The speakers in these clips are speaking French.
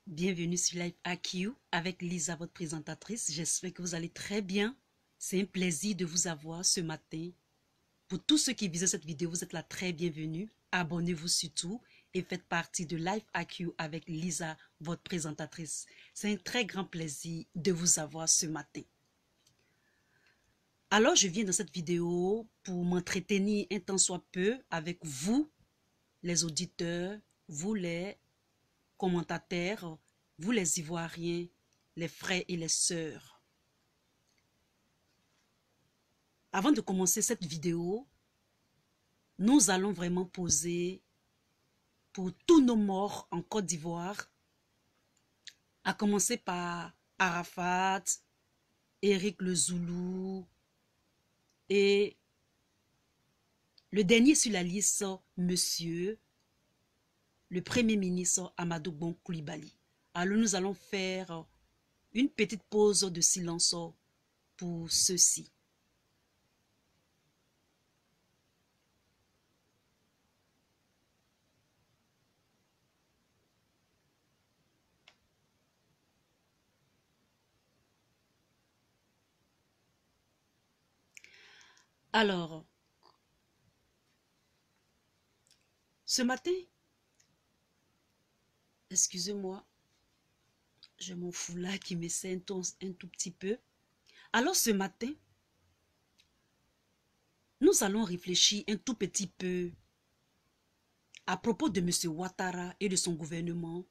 Bienvenue sur Life AQ avec Lisa, votre présentatrice. J'espère que vous allez très bien. C'est un plaisir de vous avoir ce matin. Pour tous ceux qui visitent cette vidéo, vous êtes la très bienvenue. Abonnez-vous surtout et faites partie de Life AQ avec Lisa, votre présentatrice. C'est un très grand plaisir de vous avoir ce matin. Alors, je viens dans cette vidéo pour m'entretenir un tant soit peu avec vous, les auditeurs, vous les commentateurs, vous les Ivoiriens, les frères et les sœurs. Avant de commencer cette vidéo, nous allons vraiment poser pour tous nos morts en Côte d'Ivoire, à commencer par Arafat, Éric le Zoulou et le dernier sur la liste, monsieur le Premier ministre Amadou Bon Coulibaly. Alors nous allons faire une petite pause de silence pour ceux-ci. Alors, ce matin, excusez-moi, j'ai mon foulard qui me serre un tout petit peu. Alors ce matin, nous allons réfléchir un tout petit peu à propos de M. Ouattara et de son gouvernement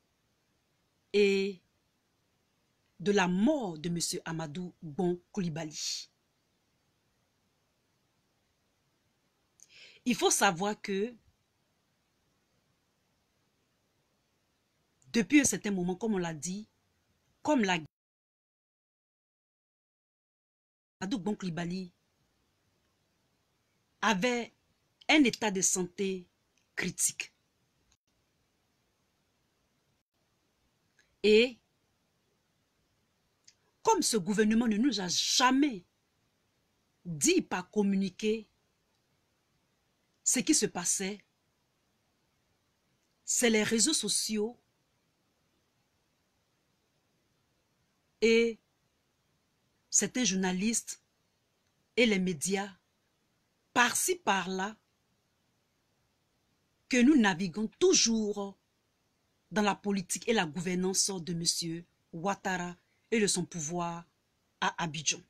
et de la mort de M. Amadou Bon Coulibaly. Il faut savoir que depuis un certain moment, comme on l'a dit, comme la Amadou Bon Coulibaly avait un état de santé critique. Et comme ce gouvernement ne nous a jamais dit par communiqué ce qui se passait, c'est les réseaux sociaux et certains journalistes et les médias, par-ci par-là, que nous naviguons toujours dans la politique et la gouvernance de M. Ouattara et de son pouvoir à Abidjan.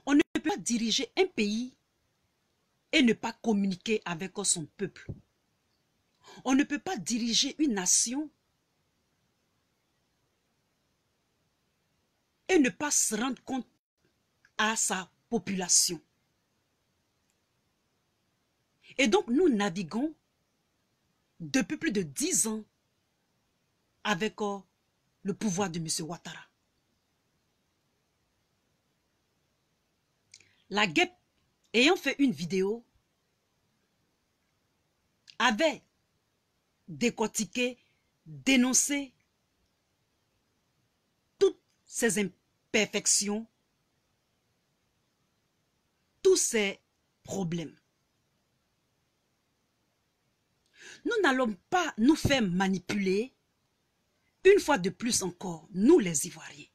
On ne peut pas diriger un pays et ne pas communiquer avec son peuple. On ne peut pas diriger une nation et ne pas se rendre compte à sa population. Et donc nous naviguons depuis plus de 10 ans avec le pouvoir de M. Ouattara. La guêpe, ayant fait une vidéo, avait décortiqué, dénoncé toutes ces imperfections, tous ces problèmes. Nous n'allons pas nous faire manipuler, une fois de plus encore, nous les Ivoiriens.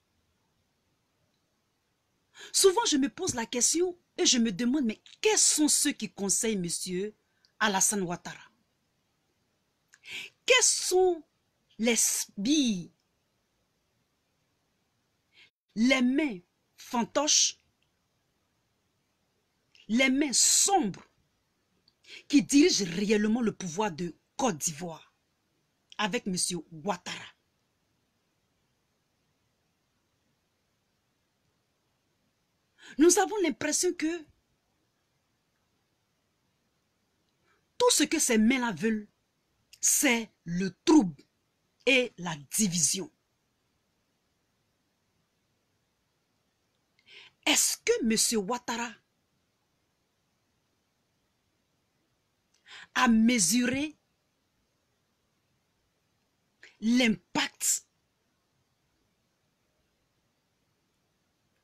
Souvent, je me pose la question et je me demande, mais quels sont ceux qui conseillent M. Alassane Ouattara? Quels sont les sbires, les mains fantoches, les mains sombres qui dirigent réellement le pouvoir de Côte d'Ivoire avec M. Ouattara? Nous avons l'impression que tout ce que ces mains-là veulent, c'est le trouble et la division. Est-ce que M. Ouattara a mesuré l'impact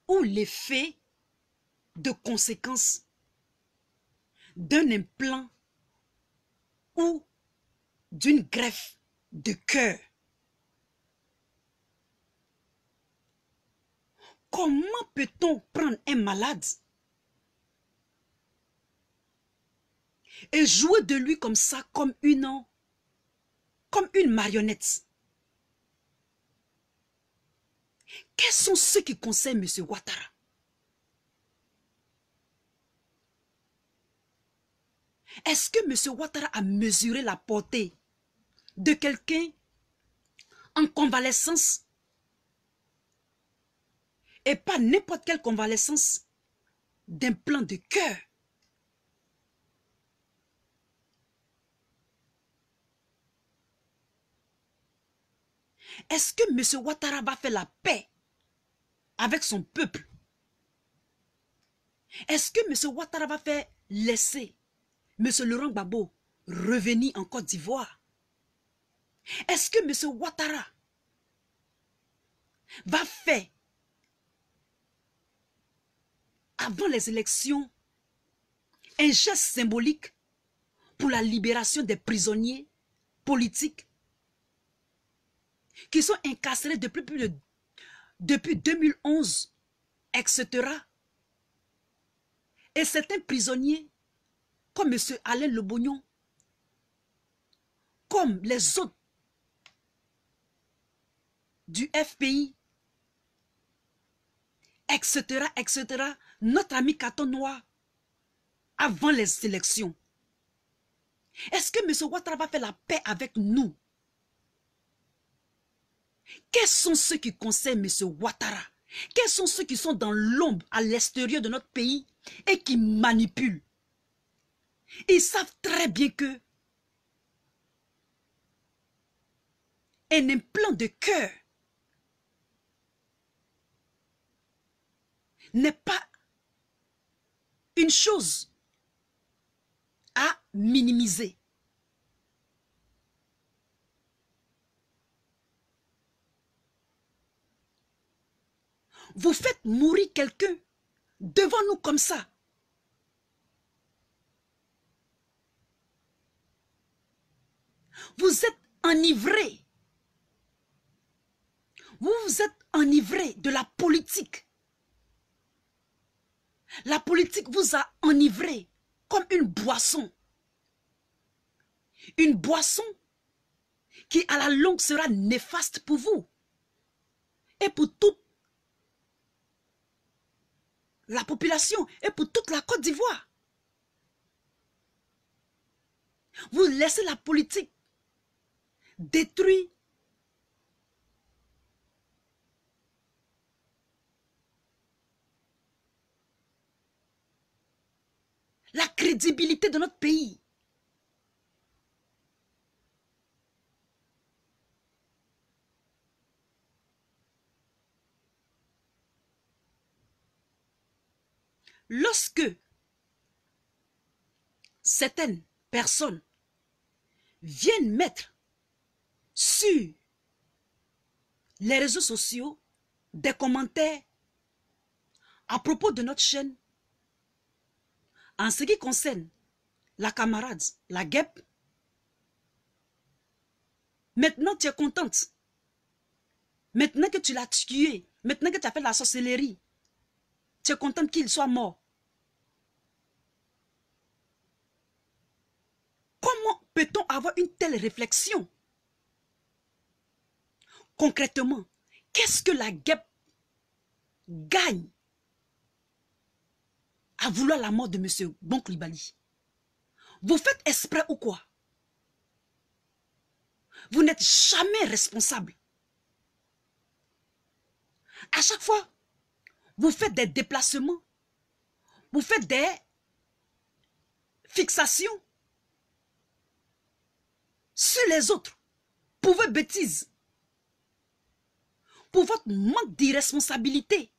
ou l'effet de conséquences d'un implant ou d'une greffe de cœur. Comment peut-on prendre un malade et jouer de lui comme ça, comme une marionnette? Quels sont ceux qui conseillent M. Ouattara? Est-ce que M. Ouattara a mesuré la portée de quelqu'un en convalescence? Et pas n'importe quelle convalescence d'un plan de cœur. Est-ce que M. Ouattara va faire la paix avec son peuple? Est-ce que M. Ouattara va faire laisser M. Laurent Gbagbo revenir en Côte d'Ivoire? Est-ce que M. Ouattara va faire, avant les élections, un geste symbolique pour la libération des prisonniers politiques qui sont incarcérés depuis 2011, etc. Et certains prisonniers, comme M. Alain Lebognon, comme les autres du FPI, etc., etc., notre ami Caton Noir, avant les élections. Est-ce que M. Ouattara va faire la paix avec nous? Quels sont ceux qui conseillent M. Ouattara? Quels sont ceux qui sont dans l'ombre à l'extérieur de notre pays et qui manipulent? Ils savent très bien que un implant de cœur n'est pas une chose à minimiser. Vous faites mourir quelqu'un devant nous comme ça. Vous êtes enivrés. Vous êtes enivrés de la politique. La politique vous a enivré comme une boisson. Une boisson qui à la longue sera néfaste pour vous et pour toute la population et pour toute la Côte d'Ivoire. Vous laissez la politique détruire la crédibilité de notre pays. Lorsque certaines personnes viennent mettre sur les réseaux sociaux des commentaires à propos de notre chaîne, en ce qui concerne la camarade, la guêpe, maintenant tu es contente. Maintenant que tu l'as tué, maintenant que tu as fait la sorcellerie, tu es contente qu'il soit mort. Comment peut-on avoir une telle réflexion? Concrètement, qu'est-ce que la guêpe gagne à vouloir la mort de M. Bon Coulibaly? Vous faites exprès ou quoi? Vous n'êtes jamais responsable. À chaque fois, vous faites des déplacements, vous faites des fixations sur les autres pour vos bêtises, pour votre manque d'irresponsabilité.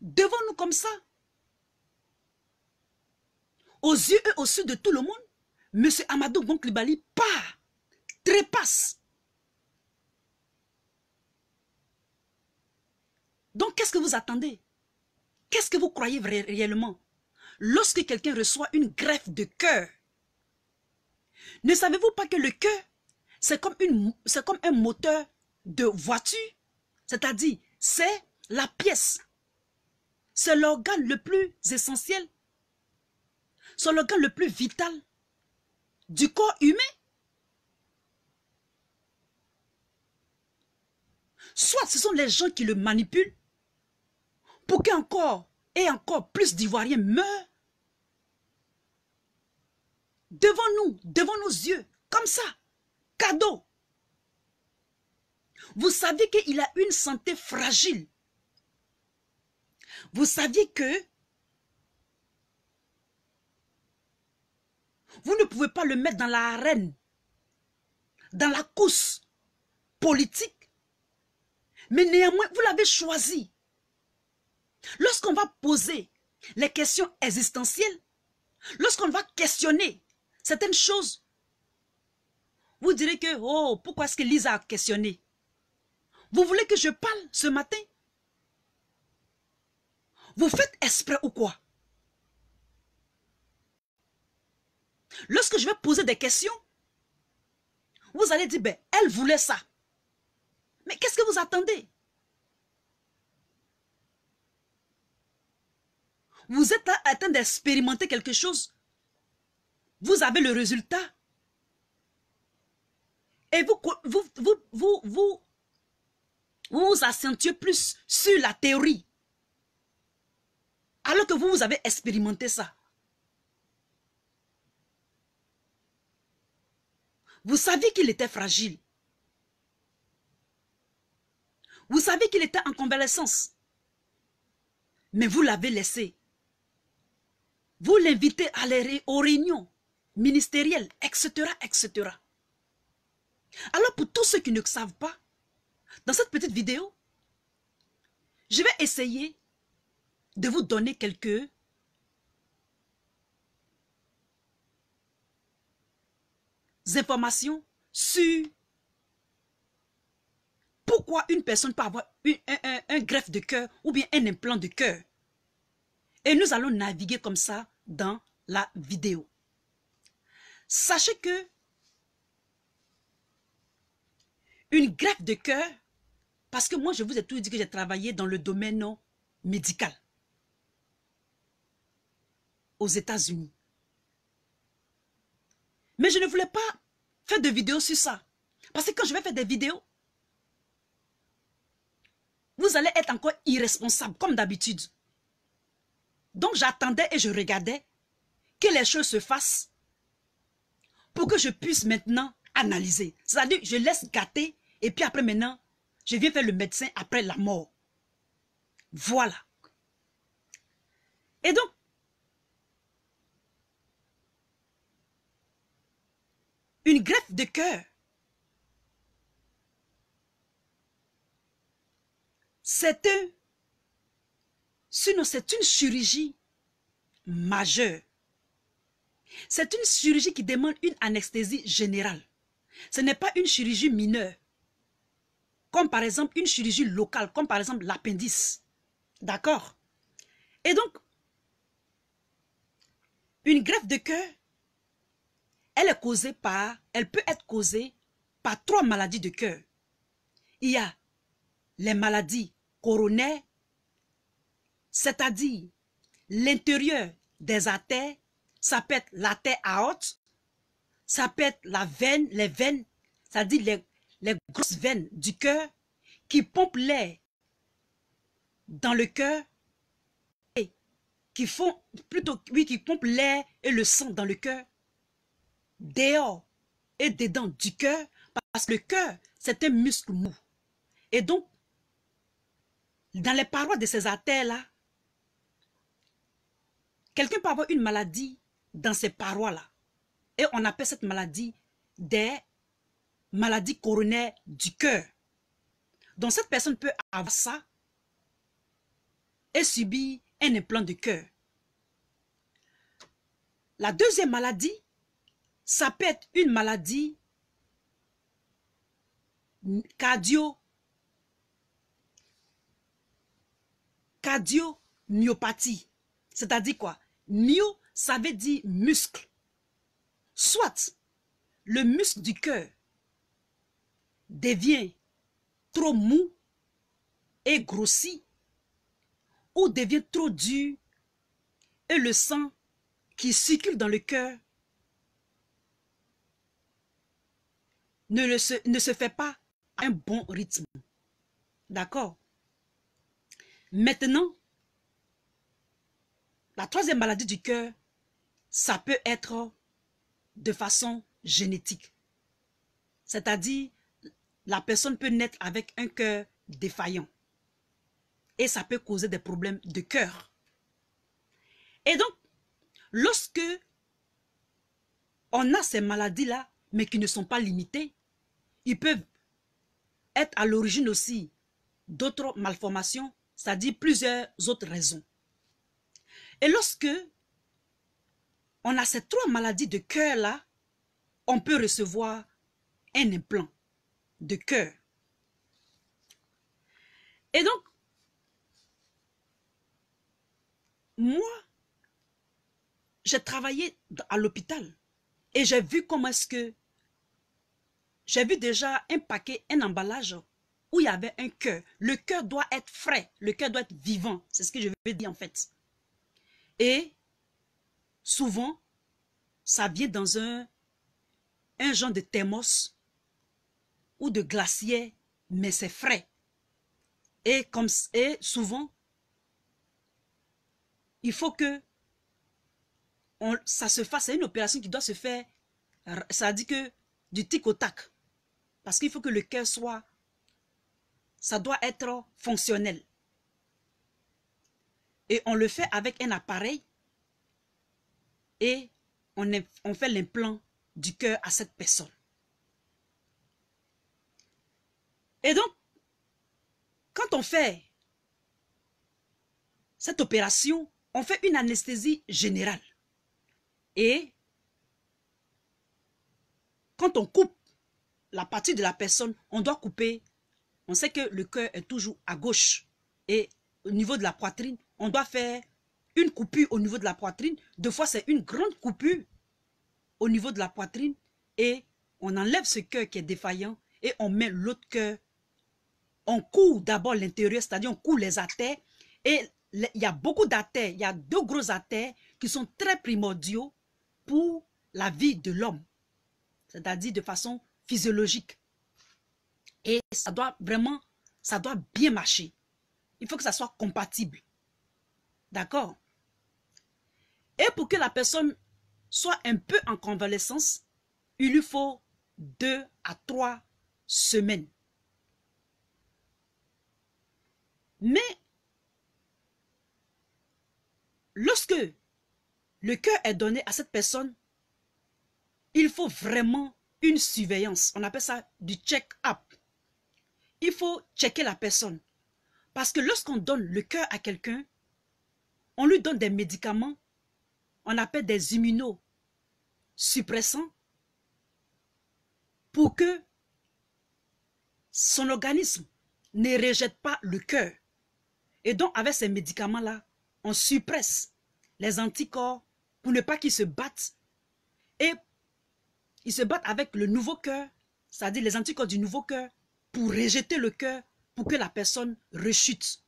Devant nous comme ça, aux yeux et au su de tout le monde, M. Amadou Bon Coulibaly part, trépasse. Donc qu'est-ce que vous attendez? Qu'est-ce que vous croyez réellement? Lorsque quelqu'un reçoit une greffe de cœur, ne savez-vous pas que le cœur, c'est comme un moteur de voiture? C'est-à-dire, c'est la pièce. C'est l'organe le plus essentiel. C'est l'organe le plus vital du corps humain. Soit ce sont les gens qui le manipulent pour qu'encore et encore plus d'Ivoiriens meurent devant nous, devant nos yeux, comme ça, cadeau. Vous saviez qu'il a une santé fragile. Vous saviez que vous ne pouvez pas le mettre dans l'arène, dans la course politique, mais néanmoins, vous l'avez choisi. Lorsqu'on va poser les questions existentielles, lorsqu'on va questionner certaines choses, vous direz que, oh, pourquoi est-ce que Lisa a questionné? Vous voulez que je parle ce matin? Vous faites exprès ou quoi? Lorsque je vais poser des questions, vous allez dire, ben, elle voulait ça. Mais qu'est-ce que vous attendez? Vous êtes en train d'expérimenter quelque chose. Vous avez le résultat. Et vous vous accentuez plus sur la théorie. Alors que vous avez expérimenté ça. Vous saviez qu'il était fragile. Vous savez qu'il était en convalescence. Mais vous l'avez laissé. Vous l'invitez à aux réunions ministérielles, etc., etc. Alors pour tous ceux qui ne savent pas, dans cette petite vidéo, je vais essayer de vous donner quelques informations sur pourquoi une personne peut avoir un greffe de cœur ou bien un implant de cœur. Et nous allons naviguer comme ça dans la vidéo. Sachez que une greffe de cœur, parce que moi je vous ai toujours dit que j'ai travaillé dans le domaine médical aux États-Unis. Mais je ne voulais pas faire de vidéos sur ça. Parce que quand je vais faire des vidéos, vous allez être encore irresponsable, comme d'habitude. Donc j'attendais et je regardais que les choses se fassent pour que je puisse maintenant analyser. C'est-à-dire, je laisse gâter et puis après maintenant, je viens faire le médecin après la mort. Voilà. Et donc, une greffe de cœur, c'est une chirurgie majeure. C'est une chirurgie qui demande une anesthésie générale. Ce n'est pas une chirurgie mineure. Comme par exemple une chirurgie locale, comme par exemple l'appendice. D'accord? Et donc, une greffe de cœur, elle peut être causée par 3 maladies de cœur. Il y a les maladies coronaires, c'est-à-dire l'intérieur des artères, ça peut être l'artère aorte, ça peut être les veines, c'est-à-dire les grosses veines du cœur qui pompent l'air dans le cœur et qui pompent l'air et le sang dans le cœur, dehors et dedans du cœur, parce que le cœur, c'est un muscle mou. Et donc, dans les parois de ces artères-là, quelqu'un peut avoir une maladie dans ces parois-là. Et on appelle cette maladie des maladies coronaires du cœur. Donc cette personne peut avoir ça et subir un implant de cœur. La deuxième maladie, ça peut être une maladie cardio myopathie. C'est-à-dire quoi? Myo, ça veut dire muscle. Soit le muscle du cœur devient trop mou et grossit, ou devient trop dur et le sang qui circule dans le cœur ne se fait pas à un bon rythme. D'accord? Maintenant, la troisième maladie du cœur, ça peut être de façon génétique. C'est-à-dire, la personne peut naître avec un cœur défaillant. Et ça peut causer des problèmes de cœur. Et donc, lorsque on a ces maladies-là, mais qui ne sont pas limitées, ils peuvent être à l'origine aussi d'autres malformations, c'est-à-dire plusieurs autres raisons. Et lorsque on a ces trois maladies de cœur-là, on peut recevoir un implant de cœur. Et donc, moi, j'ai travaillé à l'hôpital et j'ai vu comment est-ce que j'ai vu déjà un paquet, un emballage où il y avait un cœur. Le cœur doit être frais, le cœur doit être vivant. C'est ce que je veux dire en fait. Et souvent, ça vient dans un genre de thermos ou de glacier, mais c'est frais. Et souvent, il faut que ça se fasse. C'est une opération qui doit se faire, ça dit que du tic au tac. Parce qu'il faut que le cœur soit, ça doit être fonctionnel. Et on le fait avec un appareil et on fait l'implant du cœur à cette personne. Et donc, quand on fait cette opération, on fait une anesthésie générale. Et quand on coupe la partie de la personne, on doit couper. On sait que le cœur est toujours à gauche. Et au niveau de la poitrine, on doit faire une coupure au niveau de la poitrine. Deux fois, c'est une grande coupure au niveau de la poitrine. Et on enlève ce cœur qui est défaillant et on met l'autre cœur. On coud d'abord l'intérieur, c'est-à-dire on coud les artères. Et il y a beaucoup d'artères. Il y a deux gros artères qui sont très primordiaux pour la vie de l'homme. C'est-à-dire de façon physiologique. Et ça doit vraiment, ça doit bien marcher. Il faut que ça soit compatible. D'accord? Et pour que la personne soit un peu en convalescence, il lui faut 2 à 3 semaines. Mais lorsque le cœur est donné à cette personne, il faut vraiment une surveillance. On appelle ça du check-up. Il faut checker la personne. Parce que lorsqu'on donne le cœur à quelqu'un, on lui donne des médicaments, on appelle des immunosuppressants, pour que son organisme ne rejette pas le cœur. Et donc, avec ces médicaments-là, on suppresse les anticorps pour ne pas qu'ils se battent. Et ils se battent avec le nouveau cœur, c'est-à-dire les anticorps du nouveau cœur, pour rejeter le cœur, pour que la personne rechute.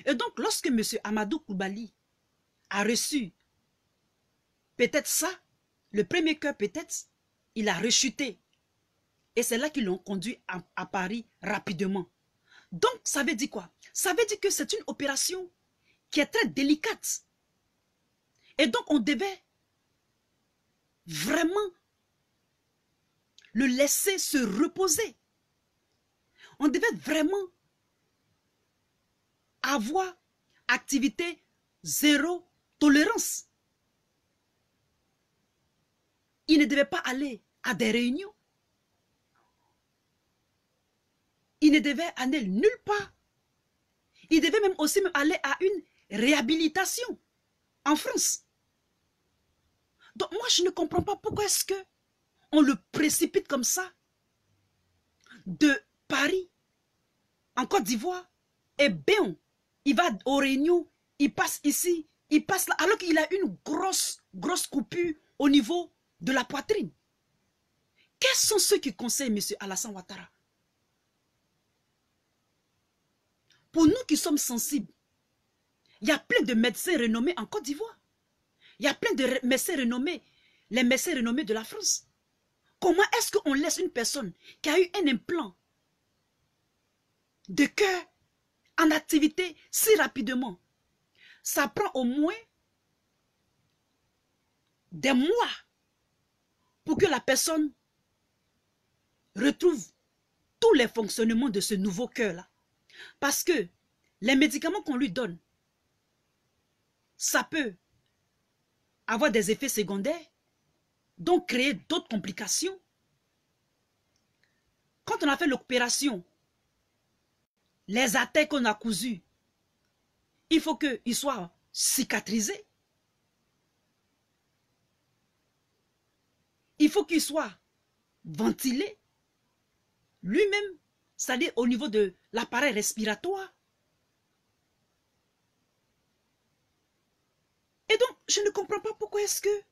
Et donc, lorsque M. Amadou Koulibaly a reçu peut-être ça, le premier cœur peut-être, il a rechuté. Et c'est là qu'ils l'ont conduit à Paris rapidement. Donc, ça veut dire quoi? Ça veut dire que c'est une opération qui est très délicate. Et donc, on devait vraiment le laisser se reposer. On devait vraiment avoir activité zéro tolérance. Il ne devait pas aller à des réunions. Il ne devait aller nulle part. Il devait même aussi aller à une réhabilitation en France. Donc moi, je ne comprends pas pourquoi est-ce que on le précipite comme ça de Paris en Côte d'Ivoire et bien, il va aux réunions il passe ici, il passe là, alors qu'il a une grosse coupure au niveau de la poitrine. Quels sont ceux qui conseillent M. Alassane Ouattara? Pour nous qui sommes sensibles, il y a plein de médecins renommés en Côte d'Ivoire. Il y a plein de médecins renommés, les médecins renommés de la France. Comment est-ce qu'on laisse une personne qui a eu un implant de cœur en activité si rapidement? Ça prend au moins des mois pour que la personne retrouve tous les fonctionnements de ce nouveau cœur-là. Parce que les médicaments qu'on lui donne, ça peut avoir des effets secondaires, donc créer d'autres complications. Quand on a fait l'opération, les artères qu'on a cousues, il faut qu'ils soient cicatrisés. Il faut qu'il soit ventilé lui-même, c'est-à-dire au niveau de l'appareil respiratoire. Et donc, je ne comprends pas pourquoi est-ce que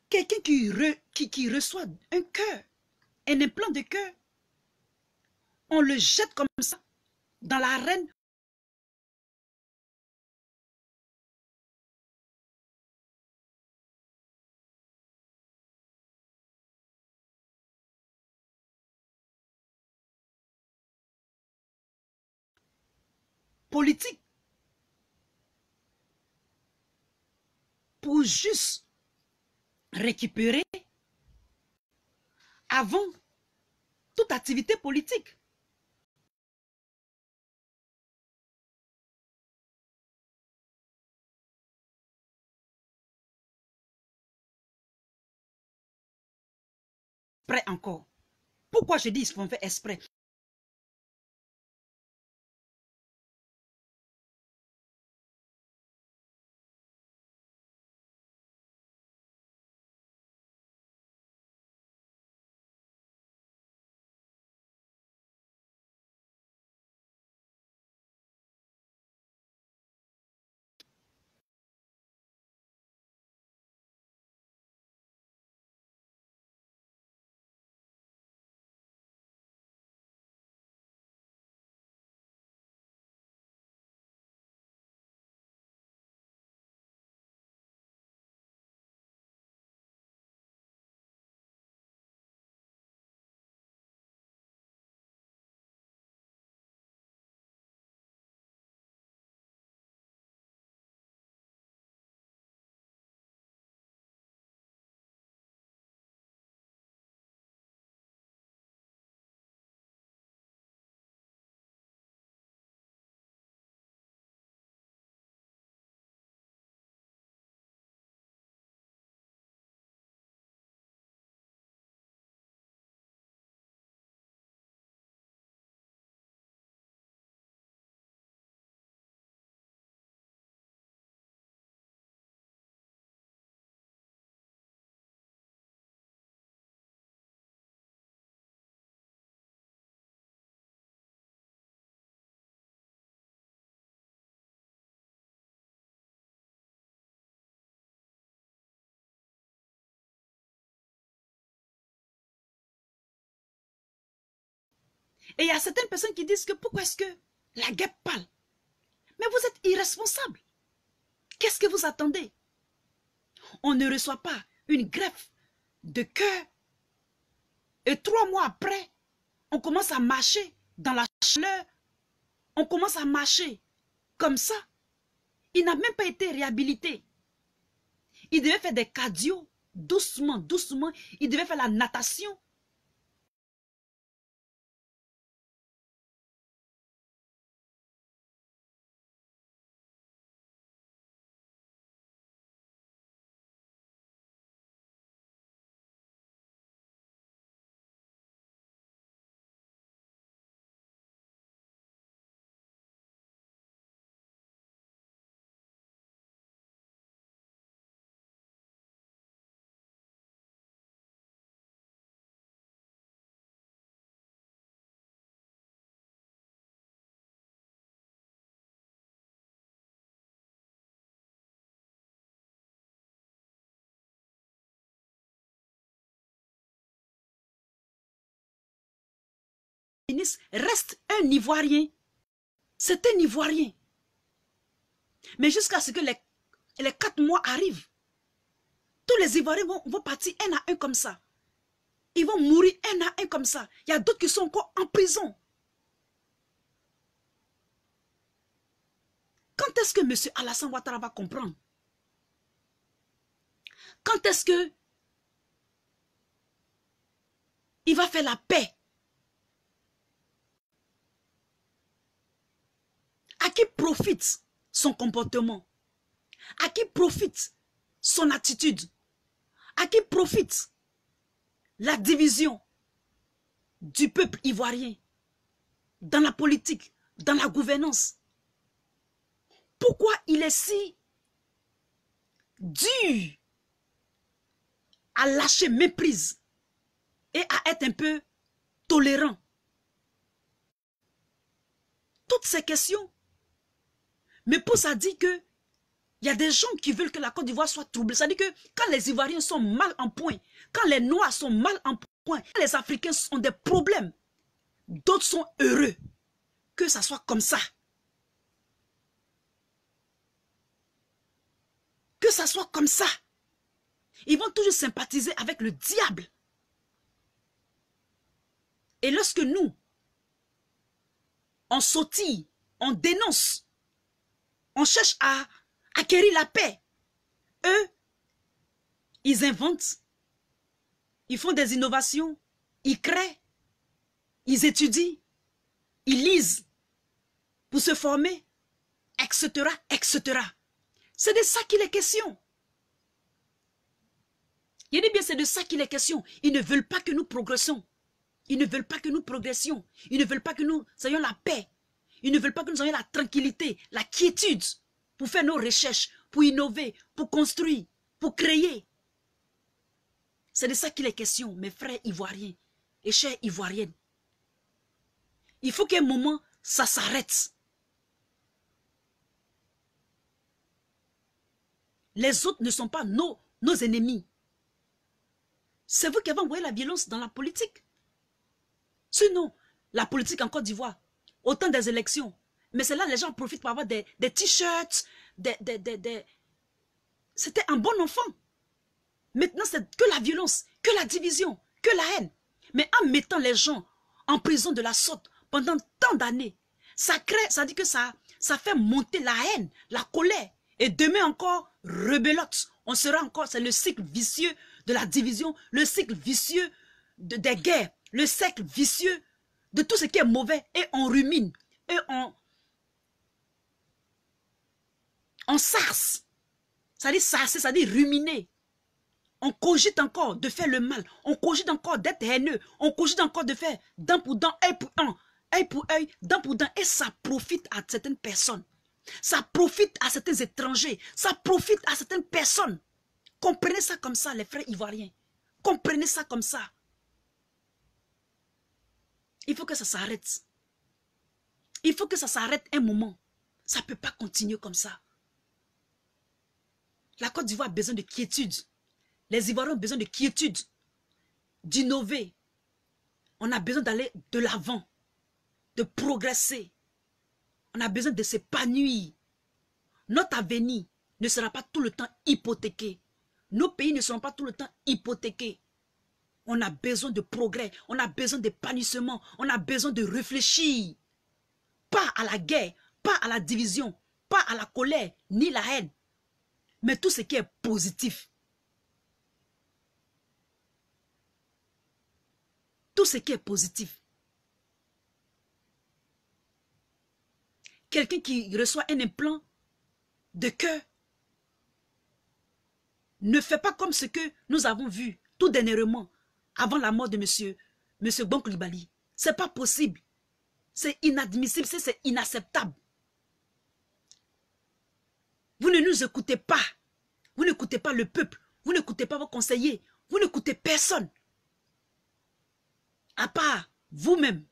quelqu'un qui reçoit un cœur, un implant de cœur, on le jette comme ça dans l'arène politique pour juste récupérer avant toute activité politique. Prêt encore. Pourquoi je dis qu'ils font faire exprès? Et il y a certaines personnes qui disent que pourquoi est-ce que la guêpe parle? Mais vous êtes irresponsable. Qu'est-ce que vous attendez? On ne reçoit pas une greffe de cœur et 3 mois après, on commence à marcher dans la chaleur. On commence à marcher comme ça. Il n'a même pas été réhabilité. Il devait faire des cardio doucement, doucement. Il devait faire la natation. Gomis reste un Ivoirien. C'est un Ivoirien. Mais jusqu'à ce que les 4 mois arrivent, tous les Ivoiriens vont partir un à un comme ça. Ils vont mourir un à un comme ça. Il y a d'autres qui sont encore en prison. Quand est-ce que M. Alassane Ouattara va comprendre? Quand est-ce que il va faire la paix? À qui profite son comportement? À qui profite son attitude? À qui profite la division du peuple ivoirien dans la politique, dans la gouvernance? Pourquoi il est si dur à lâcher méprise et à être un peu tolérant? Toutes ces questions me poussent à dire que il y a des gens qui veulent que la Côte d'Ivoire soit troublée. C'est-à-dire que quand les Ivoiriens sont mal en point, quand les Noirs sont mal en point, quand les Africains ont des problèmes, d'autres sont heureux que ça soit comme ça. Que ça soit comme ça. Ils vont toujours sympathiser avec le diable. Et lorsque nous, on sautille, on dénonce, on cherche à acquérir la paix, eux, ils inventent, ils font des innovations, ils créent, ils étudient, ils lisent pour se former, etc., etc. C'est de ça qu'il est question. Il dit bien, c'est de ça qu'il est question. Ils ne veulent pas que nous progressions. Ils ne veulent pas que nous progressions. Ils ne veulent pas que nous ayons la paix. Ils ne veulent pas que nous ayons la tranquillité, la quiétude pour faire nos recherches, pour innover, pour construire, pour créer. C'est de ça qu'il est question, mes frères ivoiriens et chères ivoiriennes. Il faut qu'à un moment, ça s'arrête. Les autres ne sont pas nos ennemis. C'est vous qui avez envoyé la violence dans la politique. Sinon, la politique en Côte d'Ivoire, autant des élections, mais c'est là les gens profitent pour avoir des t-shirts, C'était un bon enfant. Maintenant, c'est que la violence, que la division, que la haine. Mais en mettant les gens en prison de la sorte pendant tant d'années, ça crée, ça dit que ça fait monter la haine, la colère. Et demain encore, rebelote. On sera encore, c'est le cycle vicieux de la division, le cycle vicieux des guerres, le cercle vicieux de tout ce qui est mauvais. Et on rumine, et on sarse. Ça dit sarcer, ça dit ruminer. On cogite encore de faire le mal. On cogite encore d'être haineux. On cogite encore de faire dent pour dent, œil pour œil, dent pour dent. Et ça profite à certaines personnes. Ça profite à certains étrangers. Ça profite à certaines personnes. Comprenez ça comme ça, les frères ivoiriens. Comprenez ça comme ça. Il faut que ça s'arrête. Il faut que ça s'arrête un moment. Ça ne peut pas continuer comme ça. La Côte d'Ivoire a besoin de quiétude. Les Ivoiriens ont besoin de quiétude, d'innover. On a besoin d'aller de l'avant, de progresser. On a besoin de s'épanouir. Notre avenir ne sera pas tout le temps hypothéqué. Nos pays ne seront pas tout le temps hypothéqués. On a besoin de progrès, on a besoin d'épanouissement, on a besoin de réfléchir. Pas à la guerre, pas à la division, pas à la colère, ni la haine. Mais tout ce qui est positif. Tout ce qui est positif. Quelqu'un qui reçoit un implant de cœur ne fait pas comme ce que nous avons vu tout dernièrement avant la mort de monsieur Bon Coulibaly. Ce n'est pas possible. C'est inadmissible, c'est inacceptable. Vous ne nous écoutez pas. Vous n'écoutez pas le peuple. Vous n'écoutez pas vos conseillers. Vous n'écoutez personne. À part vous-même.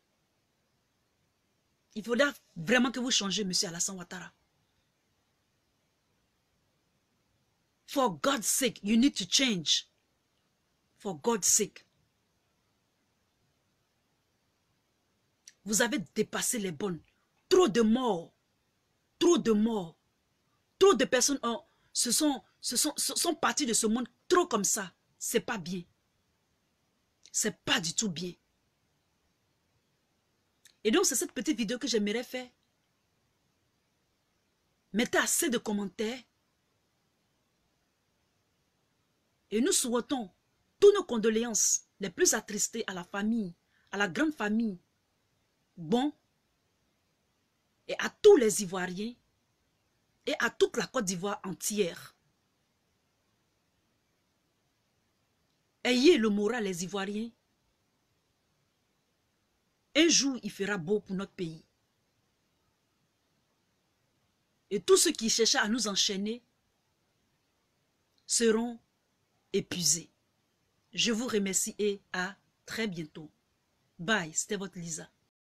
Il faudra vraiment que vous changez, monsieur Alassane Ouattara. For God's sake, you need to change. For God's sake. Vous avez dépassé les bonnes. Trop de morts. Trop de morts. Trop de personnes sont parties de ce monde trop comme ça. C'est pas bien. C'est pas du tout bien. Et donc, c'est cette petite vidéo que j'aimerais faire. Mettez assez de commentaires. Et nous souhaitons toutes nos condoléances les plus attristées à la famille, à la grande famille. Bon. Et à tous les Ivoiriens. Et à toute la Côte d'Ivoire entière. Ayez le moral, les Ivoiriens. Un jour, il fera beau pour notre pays. Et tous ceux qui cherchaient à nous enchaîner seront épuisés. Je vous remercie et à très bientôt. Bye, c'était votre Lisa.